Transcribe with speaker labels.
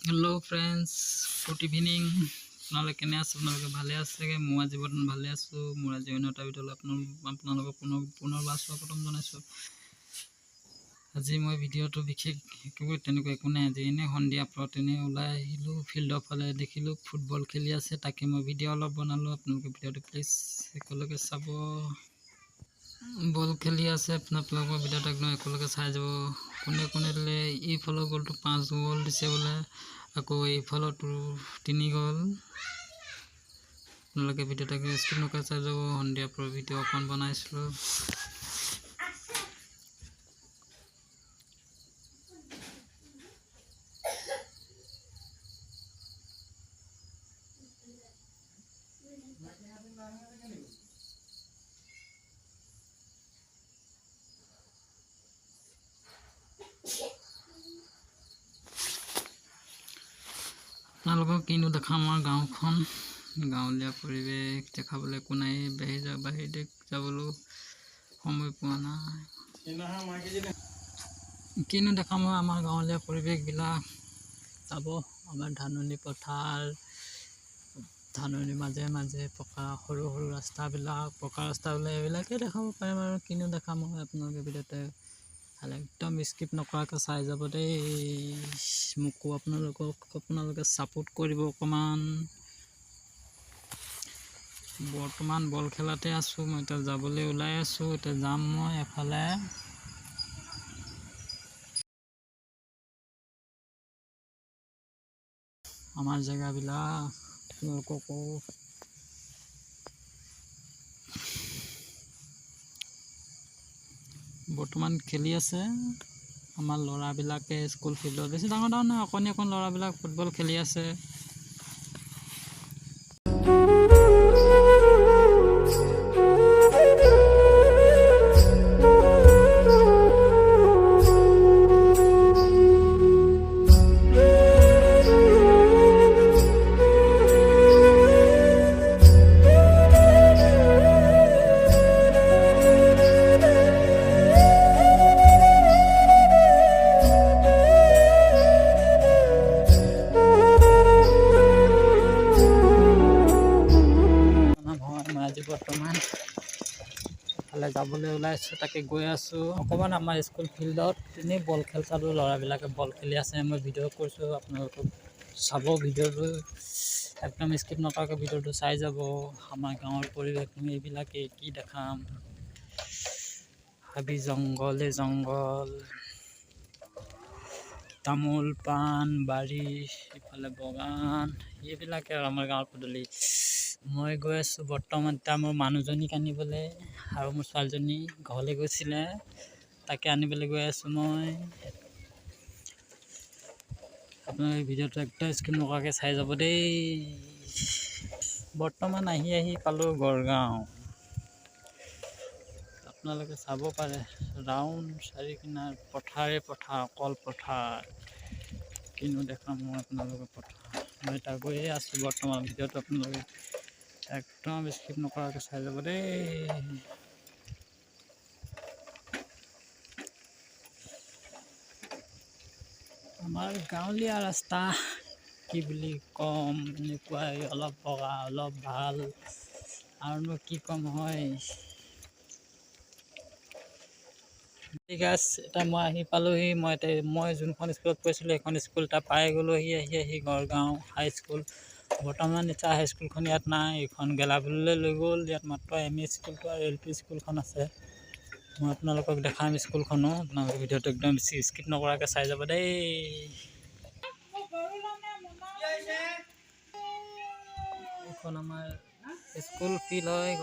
Speaker 1: Hello friends, good evening. अपना केने अपना भाले मैं आज बर्तन भाले मोर आज अन्य এটা ভিডিঅ अपना पुनर्बार स्वागतम जनाइছোঁ। আজি मैं ভিডিঅ'টো বিশেষ তেনেকুৱা একো নাই। আজি এনে সন্ধিয়া পৰত এনে ওলাই আহিলোঁ ফিল্ডৰ ফালে, দেখিলোঁ ফুটবল খেলি আছে, তাকে মই ভিডিঅ' অলপ বনালোঁ। আপোনালোকে ভিডিঅ'টো প্লিজ একেলগে চাব। বল খেলি আছে, আপোনালোকৰ ভিডিঅ'টো একদম একেলগে চাই যাব। কোনে কোনে দিলে এইফালৰ গ'লটো 5 গ'ল দিছে বোলে, আকৌ এইফালৰ 3 গ'ল। আপোনালোকে ভিডিঅ'টো স্কিপ নকৰি চাই যাব। সন্ধিয়াৰ পৰা ভিডিঅ' অকণ বনাইছিলোঁ। আপোনালোকক কিনো দেখাম আমাৰ গাঁওখন, গাঁৱলীয়া পৰিৱেশ দেখাবলৈ একো নাই। বাহিৰ দেশ যাবলৈ সময় পোৱা নাই। কিনো দেখাম আমাৰ গাঁৱলীয়া পৰিৱেশবিলাক চাব। আমাৰ ধাননি পথাৰ, ধাননিৰ মাজে মাজে পকা সৰু সৰু ৰাস্তাবিলাক, পকা ৰাস্তাবিলাক এইবিলাকে দেখাব পাৰিম আৰু কিনো দেখাম আপোনালোকে ভিডিঅ'তে একদম স্কিপ নকৰাকৈ চাই যাব দেই। মোকো আপোনালোকে ছাপোৰ্ট কৰিব অকণমান। বৰ্তমান বল খেলাতে আছোঁ মই, এতিয়া যাবলৈ ওলাই আছোঁ। এতিয়া যাম মই এফালে। আমাৰ জেগাবিলাক আপোনালোককো বৰ্তমান খেলি আছে আমাৰ ল'ৰাবিলাকে স্কুল ফিল্ডত। বেছি ডাঙৰ নহয়, অকণি ল'ৰাবিলাক ফুটবল খেলি আছে। বৰ্তমান এফালে যাবলৈ ওলাইছোঁ, তাকে গৈ আছোঁ অকণমান আমাৰ স্কুল ফিল্ডত। এনেই বল খেল চালোঁ, ল'ৰাবিলাকে বল খেলি আছে। মই ভিডিঅ' কৰিছোঁ, আপোনালোকক চাব ভিডিঅ'টো একদম স্কিপ নকৰাকৈ ভিডিঅ'টো চাই যাব। আমাৰ গাঁৱৰ পৰিৱেশ এইবিলাকে কি দেখাম, হাবি জংঘলে জংঘল, তামোল পাণ বাৰী, ইফালে বাগান, এইবিলাকে আৰু আমাৰ গাঁৱৰ পদূলি। মই গৈ আছোঁ বৰ্তমান এতিয়া মোৰ মানুহজনীক আনিবলৈ, আৰু মোৰ ছোৱালীজনী ঘৰলৈ গৈছিলে, তাকে আনিবলৈ গৈ আছোঁ মই। আপোনালোকে ভিডিঅ'টো একদম স্কিপ নকৰাকৈ চাই যাব দেই। বৰ্তমান আহি পালোঁ গড়গাঁও। আপোনালোকে চাব পাৰে ৰাউণ্ড চাৰিকিনাৰ পথাৰে পথাৰ, অকল পথাৰ। কিনো দেখাম মই আপোনালোকৰ পথাৰ। মই এতিয়া গৈয়ে আছোঁ বৰ্তমান। ভিডিঅ'টো আপোনালোকে একদম স্কিপ নকৰাকৈ চাই যাব দেই। আমাৰ গাঁৱলীয়া ৰাস্তা কি বুলি ক'ম, এনেকুৱাই অলপ বগা অলপ ভাল, আৰুনো কি ক'ম হয়। ঠিক আছে, এতিয়া মই আহি পালোঁহি। মই যোনখন স্কুলত পঢ়িছিলোঁ সেইখন স্কুল এটা পাই গ'লোহি। আহি গড়গাঁও হাইস্কুল। বৰ্তমান এতিয়া হাইস্কুলখন ইয়াত নাই, এইখন গেলাপুললৈ লৈ গ'ল। ইয়াত মাত্ৰ ME স্কুলটো আৰু LP স্কুলখন আছে। মই আপোনালোকক দেখাম স্কুলখনো। আপোনালোকে ভিডিঅ'টো একদম স্কিপ নকৰাকৈ চাই যাব দেই। এইখন আমাৰ স্কুল ফিল্ড হয়।